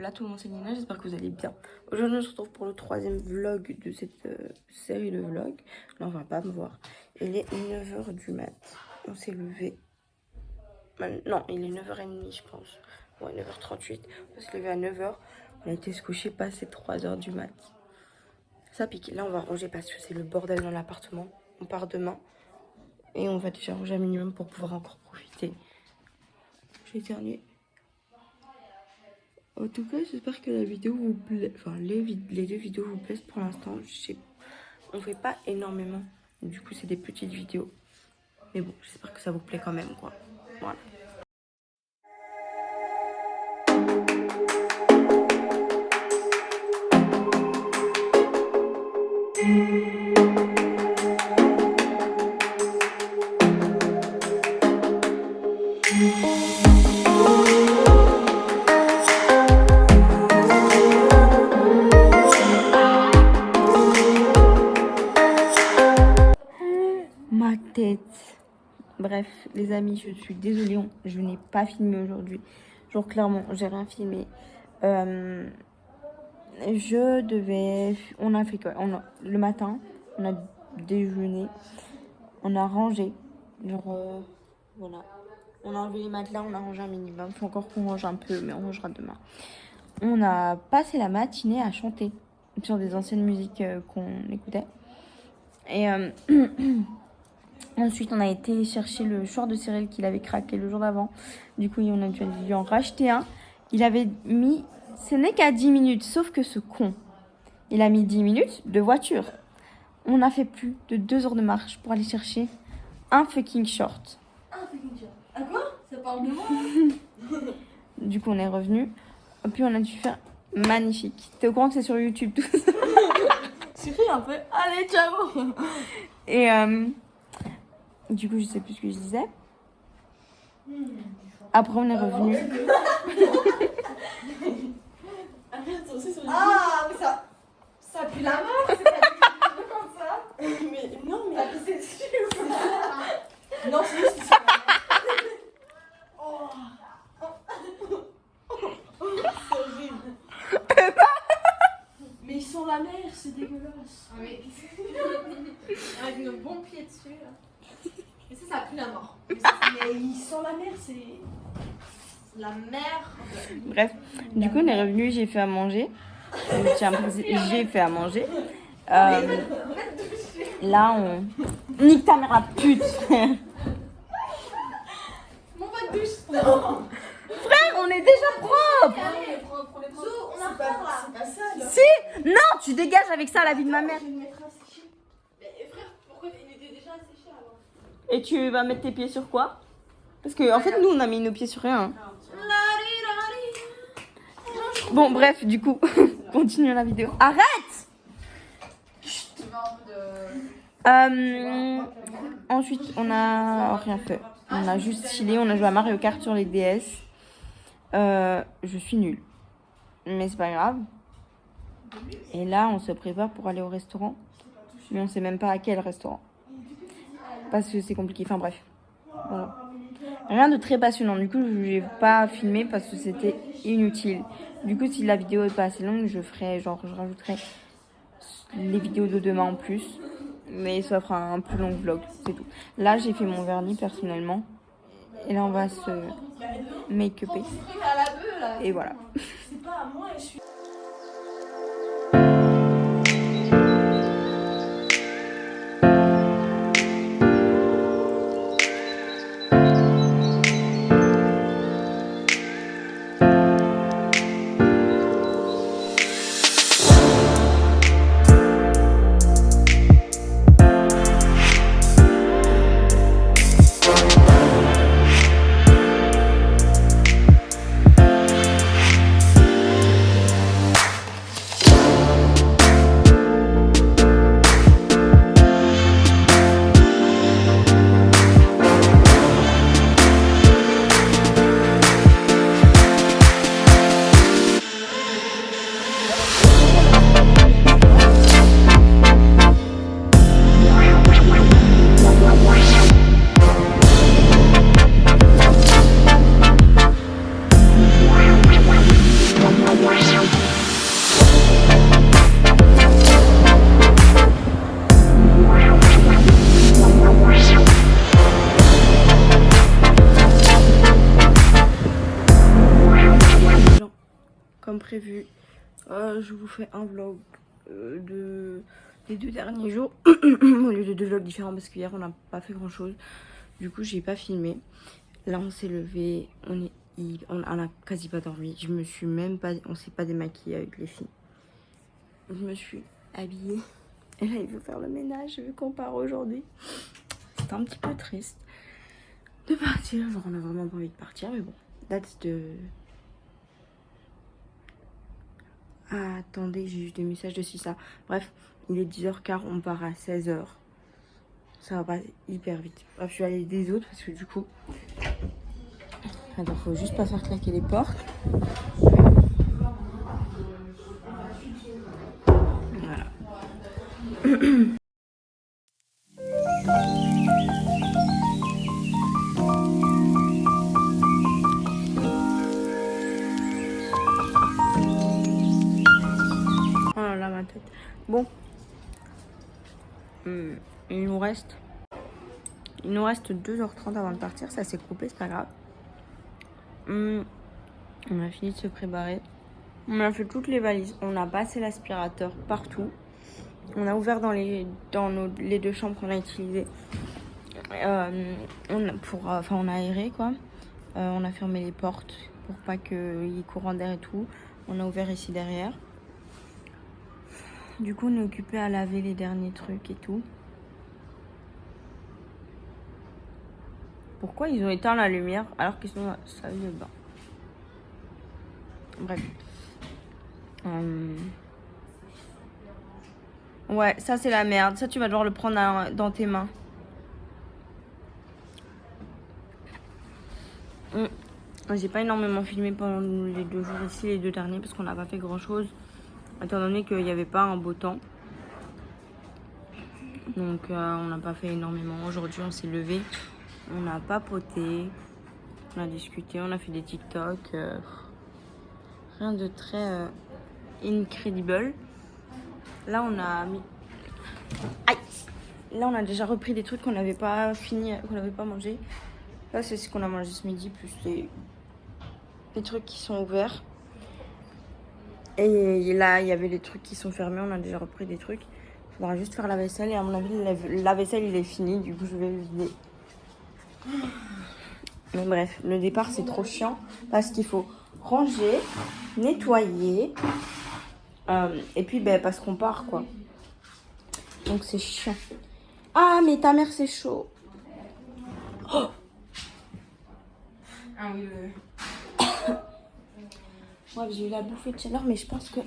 là tout le monde c'est Nina, j'espère que vous allez bien. Aujourd'hui on se retrouve pour le 3e vlog de cette série de vlogs. Là on va pas me voir. Il est 9h du mat. On s'est levé. Non, il est 9h30 je pense. Ouais, 9h38. On s'est levé à 9h. On a été se coucher passé 3h du mat. Ça pique. Là on va ranger parce que c'est le bordel dans l'appartement. On part demain. Et on va déjà ranger un minimum pour pouvoir encore profiter. J'ai éternué. En tout cas, j'espère que la vidéo vous plaît. Enfin, les deux vidéos vous plaisent pour l'instant. On fait pas énormément. Du coup, c'est des petites vidéos. Mais bon, j'espère que ça vous plaît quand même, quoi. Voilà. Ma tête. Bref, les amis, je suis désolée, je n'ai pas filmé aujourd'hui. Genre, clairement, j'ai rien filmé. On a fait quoi? Le matin, on a déjeuné. On a rangé. Genre, voilà. On a enlevé les matelas, on a rangé un minimum. Il faut encore qu'on range un peu, mais on rangera demain. On a passé la matinée à chanter sur des anciennes musiques qu'on écoutait. Et ensuite, on a été chercher le short de Cyril qu'il avait craqué le jour d'avant. Du coup, on a dû lui en racheter un. Il avait mis... Ce n'est qu'à 10 minutes, sauf que ce con, il a mis 10 minutes de voiture. On a fait plus de 2 heures de marche pour aller chercher un fucking short. Un fucking short. À quoi? Ça parle de moi? Du coup, on est revenu. Puis, on a dû faire magnifique. T'es au courant que c'est sur YouTube tout ça? Suffit un peu. Allez, ciao. Et du coup, je sais plus ce que je disais. Après, on est revenu. Ah, mais ça pue la mort. C'est pas comme ça. Mais non, mais c'est dessus. Non, c'est juste ici. Oh. C'est horrible. Mais ils sont la mer, c'est dégueulasse. Oui. Avec nos bons pieds dessus. Là. Et ça pue la mort. Mais ils sont la mer, c'est La mer. Bref, du coup, on est revenu. J'ai fait à manger. J'ai fait à manger. Là, on... Nique ta mère, la pute, frère. Mon pas de douche. Frère, on est déjà propre. Allez, prends les bras. On a peur là. pas ça là. Si. Non, tu dégages avec ça la vie de ma mère. Je vais le mettre à sécher. Mais frère, pourquoi il était déjà asséché avant? Et tu vas mettre tes pieds sur quoi? Parce que, en fait, nous, on a mis nos pieds sur rien. Hein. Bon, bref, du coup, continue la vidéo. Arrête! Ensuite, on a rien fait. On a juste chillé, on a joué à Mario Kart sur les DS. Je suis nulle. Mais c'est pas grave. Et là, on se prépare pour aller au restaurant. Mais on sait même pas à quel restaurant. Parce que c'est compliqué. Enfin bref. Voilà. Rien de très passionnant. Du coup, je n'ai pas filmé parce que c'était inutile. Du coup, si la vidéo est pas assez longue, je rajouterai les vidéos de demain en plus. Mais ça fera un plus long vlog, c'est tout. Là, j'ai fait mon vernis personnellement. Et là, on va se make-upper. Et voilà. C'est pas à moi et je suis. comme prévu, je vous fais un vlog des 2 derniers jours au lieu de 2 vlogs différents parce qu'hier on n'a pas fait grand chose. Du coup j'ai pas filmé. Là on s'est levé, on a quasi pas dormi. On s'est pas démaquillé avec les filles. Je me suis habillée. Et là il veut faire le ménage vu qu'on part aujourd'hui. C'est un petit peu triste de partir. Genre on a vraiment pas envie de partir mais bon. That's the... Ah, attendez, j'ai eu des messages de ça. Bref, il est 10h15, on part à 16h. Ça va pas hyper vite. Bref, je vais aller des autres parce que du coup... Attends, faut juste pas faire claquer les portes. Voilà. Oh là là, ma tête. Bon. Il nous reste 2h30 avant de partir. Ça s'est coupé, c'est pas grave. On a fini de se préparer. On a fait toutes les valises. On a passé l'aspirateur partout. On a ouvert dans les 2 chambres qu'on a utilisées. On a aéré quoi. On a fermé les portes pour pas qu'il y ait courant d'air et tout. On a ouvert ici derrière. Du coup, on est occupé à laver les derniers trucs et tout. Pourquoi ils ont éteint la lumière alors qu'ils sont à la salle de bain? Bref. Ouais, ça c'est la merde. Ça, tu vas devoir le prendre dans tes mains. J'ai pas énormément filmé pendant les 2 jours ici, les 2 derniers, parce qu'on n'a pas fait grand chose. Étant donné qu'il n'y avait pas un beau temps. Donc on n'a pas fait énormément. Aujourd'hui on s'est levé, on a papoté, on a discuté, on a fait des TikTok. Rien de très incredible. Là on a mis... Aïe! Là on a déjà repris des trucs qu'on n'avait pas fini, qu'on n'avait pas mangé. Là c'est ce qu'on a mangé ce midi, plus les trucs qui sont ouverts. Et là il y avait les trucs qui sont fermés, on a déjà repris des trucs. Il faudra juste faire la vaisselle et à mon avis la vaisselle il est fini, du coup je vais le vider. Mais bref, le départ c'est trop chiant parce qu'il faut ranger, nettoyer et puis parce qu'on part quoi. Donc c'est chiant. Ah mais ta mère c'est chaud. Oh ah oui. Ouais, j'ai eu la bouffée de chaleur mais je pense que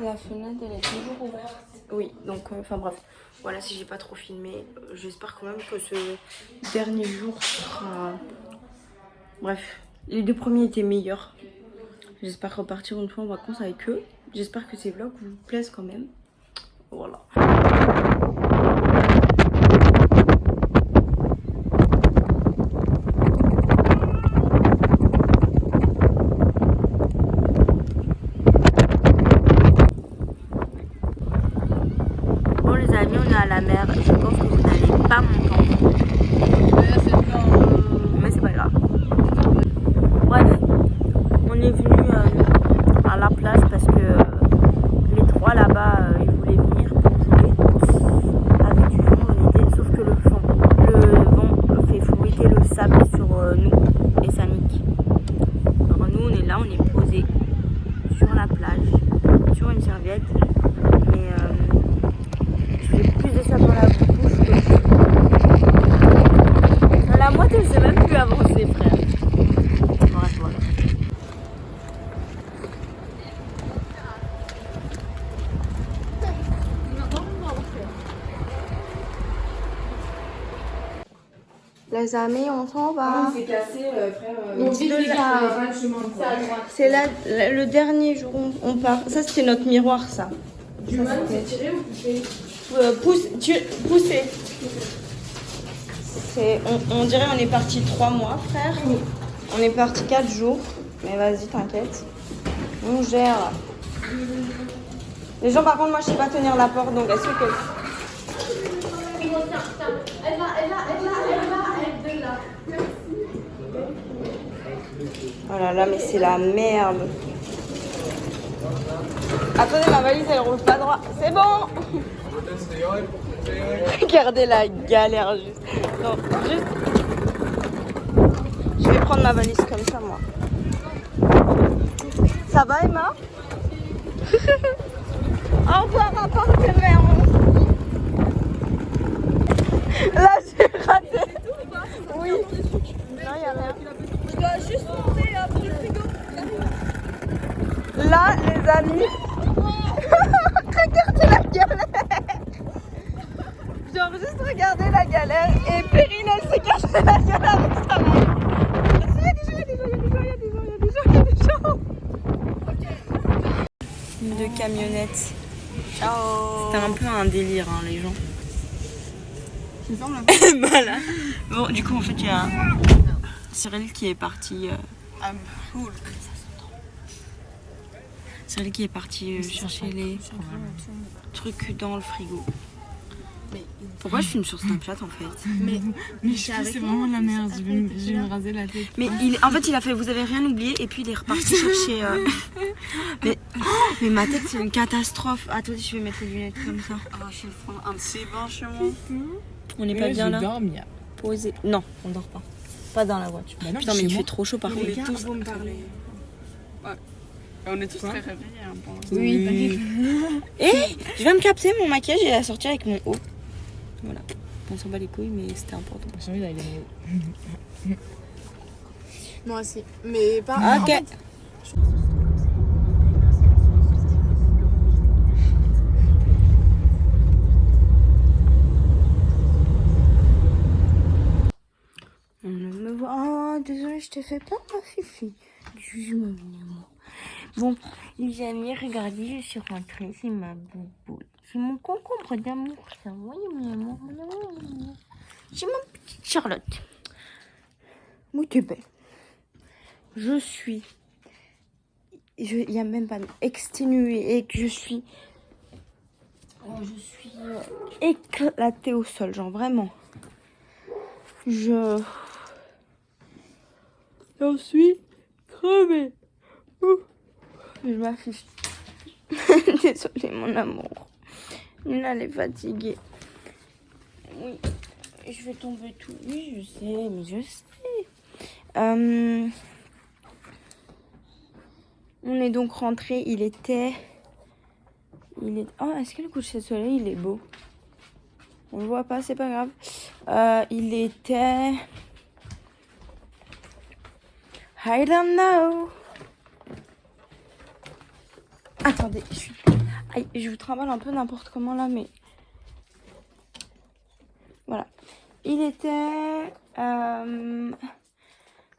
la fenêtre elle est toujours ouverte. Oui, donc enfin bref, voilà, si j'ai pas trop filmé, j'espère quand même que ce dernier jour sera... Bref, les 2 premiers étaient meilleurs. J'espère repartir une fois en vacances avec eux. J'espère que ces vlogs vous plaisent quand même. Voilà. Bon les amis, on est à la mer. Je pense que vous n'allez pas m'entendre. Mais c'est pas grave. Bref, on est venu à la place parce que les 3 là-bas, ils voulaient venir pour jouer avec du vent en été. Sauf que le vent fait fouetter le sable sur nous et ça nique. Alors nous, on est là, on est posé sur la plage, sur une serviette. Mais je fais plus de sable dans la bouche que... La moitié, je sais même plus avancer, frère. Bref, voilà. Les amis, on s'en va. C'est cassé, frère. C'est là le dernier jour où on part. Ça, c'était notre miroir, ça. Du mal, c'est tiré ou poussé? Poussez. On dirait on est parti 3 mois, frère. On est parti 4 jours. Mais vas-y, t'inquiète. On gère. Les gens, par contre, moi, je sais pas tenir la porte. Donc, est-ce que... Elle là. Oh là là, mais c'est la merde. Attendez, ma valise elle roule pas droit. C'est bon. Regardez la galère juste. Non, juste. Je vais prendre ma valise comme ça moi. Ça va Emma? Au revoir à partenaire. Là j'ai raté. Oui. Non, y a rien. Je dois juste monter après le frigo. Là les amis. Regardez la galère. Genre juste regardez la galère. Et Perrine elle s'est cachée la galère avec sa main. Il y a des gens. Deux camionnettes. Ciao. C'était un peu un délire hein, les gens. Voilà. Bon du coup en fait il y a Cyril qui est parti. Cyril qui est parti chercher les trucs dans le frigo. Pourquoi je filme sur Snapchat en fait? Mais je trouve que c'est vraiment la merde, je vais me raser la tête. Mais en fait il a fait vous avez rien oublié et puis il est reparti chercher. Mais ma tête c'est une catastrophe. Attendez je vais mettre les lunettes comme ça. Ah je vais prendre un petit bain chez moi. On n'est pas bien là. Dormir. Posé. Non on dort pas. Pas dans la voiture. Bah non, putain mais il chez fait moi. trop chaud par contre. Vous me parlez. On est tous très réveillés. Hein, pour l'instant. Oui. Et je viens de capter mon maquillage et la sortir avec mon haut. Voilà. On s'en bat les couilles mais c'était important. J'ai envie d'aller dans Moi aussi. Mais pas. Ok. En fait, On ne me voit. Oh, désolée, je t'ai fait peur, ma fifi. Excuse-moi, mon amour. Bon, les amis, regardez, je suis rentrée. C'est ma boubou. C'est mon concombre d'amour, ça. Voyez, mon amour, mon amour, mon amour. C'est ma petite Charlotte. Oui, t'es belle. Je suis. Il n'y a même pas exténuée et que je suis. Éclatée au sol, genre vraiment. J'en suis crevée. Ouh. Je m'affiche. Désolée, mon amour. Nina, elle est fatiguée. Oui, je vais tomber tout. Oui, je sais, mais je sais. On est donc rentré. Il est... Oh, est-ce que le coucher de soleil, il est beau? On le voit pas, c'est pas grave. Il était... I don't know. Attendez, Aïe, je vous trimballe un peu n'importe comment là, mais... Voilà. Il était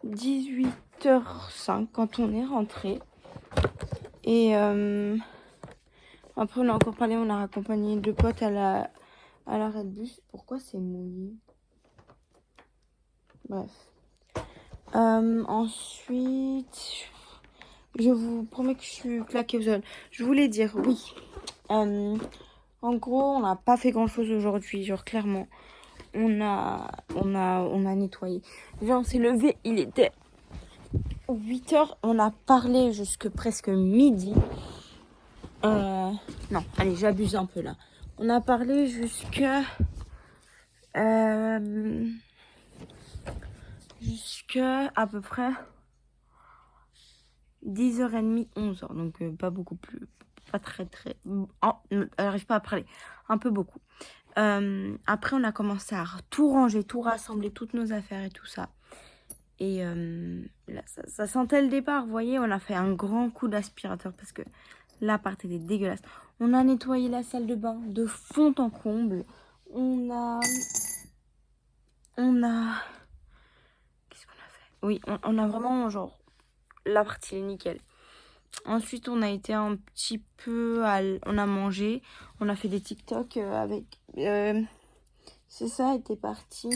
18h05 quand on est rentré. Et après on a encore parlé, on a raccompagné deux potes à l'arrêt de bus. Pourquoi c'est mouillé? Bref. Ensuite, je vous promets que je suis claquée au sol. Je voulais dire, oui. En gros, on n'a pas fait grand chose aujourd'hui. Genre, clairement, on a nettoyé. Genre, on s'est levé, il était 8h. On a parlé jusque presque midi. Non, allez, j'abuse un peu là. On a parlé jusque à peu près 10h30, 11h. Donc pas beaucoup plus, pas très. Elle n'arrive pas à parler, un peu beaucoup. Après, on a commencé à tout ranger, tout rassembler, toutes nos affaires et tout ça. Et là, ça sentait le départ, vous voyez, on a fait un grand coup d'aspirateur parce que l'appart était dégueulasse. On a nettoyé la salle de bain de fond en comble. On a... Qu'est-ce qu'on a fait? Oui, on a vraiment, genre, l'appart, il est nickel. Ensuite, on a été un petit peu... On a mangé. On a fait des TikTok avec... C'est ça, elle était partie.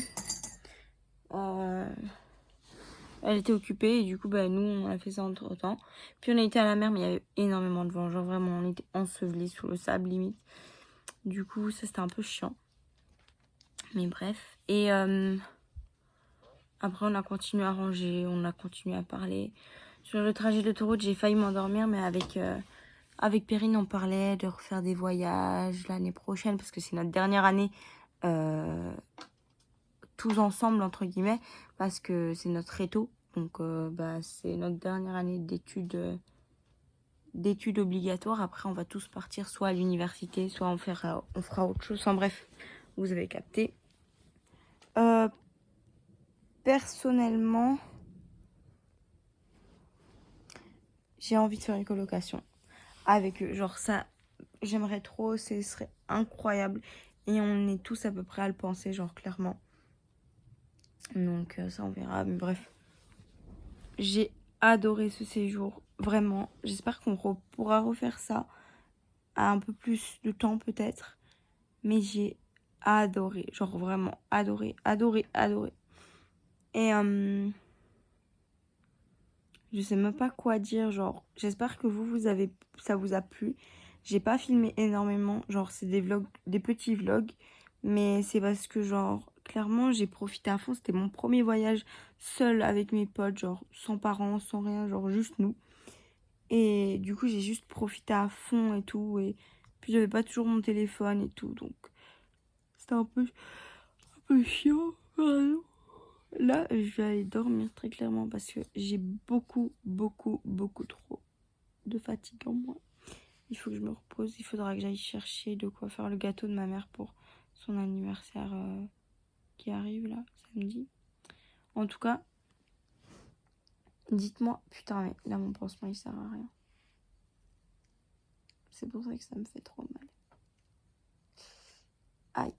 Elle était occupée et du coup, bah, nous, on a fait ça entre temps. Puis on a été à la mer, mais il y avait énormément de vent. Genre vraiment, on était ensevelis sous le sable limite. Du coup, ça, c'était un peu chiant. Mais bref. Et après, on a continué à ranger, on a continué à parler. Sur le trajet de l'autoroute, j'ai failli m'endormir, mais avec avec Perrine, on parlait de refaire des voyages l'année prochaine parce que c'est notre dernière année tous ensemble, entre guillemets, parce que c'est notre réto. Donc, c'est notre dernière année d'études obligatoires. Après, on va tous partir soit à l'université, soit on fera autre chose. Enfin bref, vous avez capté. Personnellement, j'ai envie de faire une colocation avec eux. Genre ça, j'aimerais trop, ce serait incroyable. Et on est tous à peu près à le penser, genre clairement. Donc ça, on verra. Mais bref, j'ai adoré ce séjour, vraiment. J'espère qu'on pourra refaire ça à un peu plus de temps peut-être. Mais j'ai adoré, genre vraiment adoré. Et je sais même pas quoi dire, genre j'espère que ça vous a plu. J'ai pas filmé énormément, genre c'est des vlogs, des petits vlogs, mais c'est parce que genre clairement j'ai profité à fond. C'était mon premier voyage seul avec mes potes, genre sans parents, sans rien, genre juste nous. Et du coup j'ai juste profité à fond et tout, et puis j'avais pas toujours mon téléphone et tout, donc c'était un peu chiant. Pardon. Là, je vais aller dormir très clairement parce que j'ai beaucoup trop de fatigue en moi. Il faut que je me repose. Il faudra que j'aille chercher de quoi faire le gâteau de ma mère pour son anniversaire qui arrive là, samedi. En tout cas, dites-moi... Putain, mais là, mon pansement, il sert à rien. C'est pour ça que ça me fait trop mal. Aïe.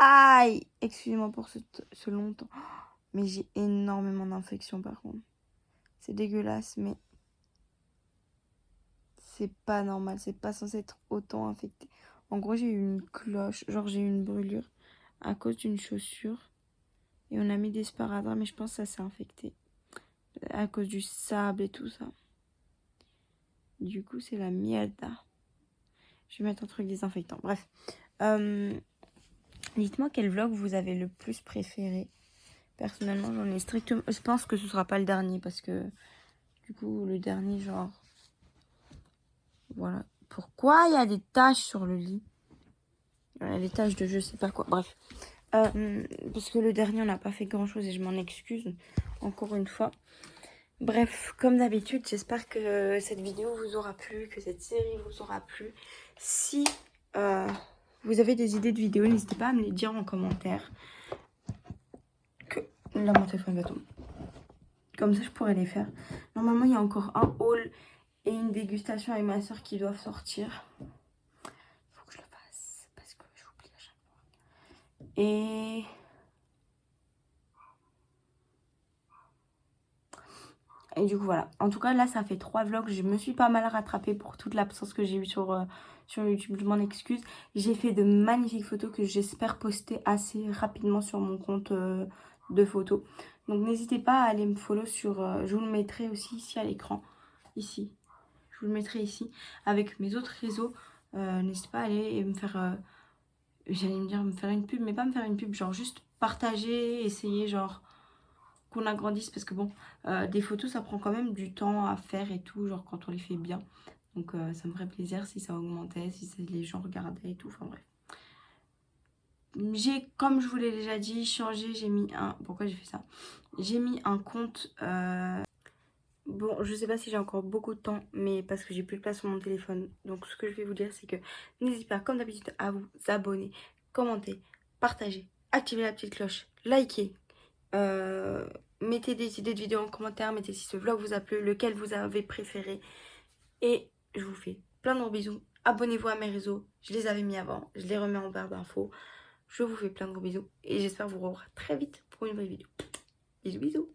Aïe, excusez-moi pour ce long temps. Mais j'ai énormément d'infections par contre. C'est dégueulasse, mais c'est pas normal. C'est pas censé être autant infecté. En gros, j'ai eu une cloche, genre j'ai eu une brûlure à cause d'une chaussure. Et on a mis des sparadraps, mais je pense que ça s'est infecté. À cause du sable et tout ça. Du coup, c'est la mierda. Je vais mettre un truc désinfectant. Bref. Dites-moi quel vlog vous avez le plus préféré. Personnellement, j'en ai strictement... Je pense que ce sera pas le dernier parce que... Du coup, le dernier, genre... Voilà. Pourquoi il y a des taches sur le lit? Les taches de je sais pas quoi. Bref. Parce que le dernier, on n'a pas fait grand-chose et je m'en excuse. Encore une fois. Bref, comme d'habitude, j'espère que cette vidéo vous aura plu, que cette série vous aura plu. Si vous avez des idées de vidéos, n'hésitez pas à me les dire en commentaire. Là, mon téléphone va tomber. Comme ça, je pourrais les faire. Normalement, il y a encore un haul et une dégustation avec ma soeur qui doivent sortir. Il faut que je le fasse parce que j'oublie à chaque fois. Et du coup, voilà. En tout cas, là, ça fait 3 vlogs. Je me suis pas mal rattrapée pour toute l'absence que j'ai eue sur YouTube. Je m'en excuse. J'ai fait de magnifiques photos que j'espère poster assez rapidement sur mon compte de photos. Donc, n'hésitez pas à aller me follow sur... je vous le mettrai aussi ici à l'écran. Ici. Je vous le mettrai ici. Avec mes autres réseaux. N'hésitez pas à aller et me faire... j'allais me dire me faire une pub, mais pas me faire une pub. Genre juste partager, essayer genre... qu'on agrandisse parce que bon, des photos ça prend quand même du temps à faire et tout, genre quand on les fait bien. Donc ça me ferait plaisir si ça augmentait, si les gens regardaient et tout, enfin bref. J'ai, comme je vous l'ai déjà dit, changé, j'ai mis un... Pourquoi j'ai fait ça? J'ai mis un compte... Bon, je sais pas si j'ai encore beaucoup de temps, mais parce que j'ai plus de place sur mon téléphone. Donc ce que je vais vous dire, c'est que n'hésitez pas, comme d'habitude, à vous abonner, commenter, partager, activer la petite cloche, liker. Mettez des idées de vidéos en commentaire, mettez si ce vlog vous a plu, lequel vous avez préféré. Et je vous fais plein de gros bisous. Abonnez-vous à mes réseaux, je les avais mis avant, je les remets en barre d'infos. Je vous fais plein de gros bisous et j'espère vous revoir très vite pour une vraie vidéo. Bisous bisous.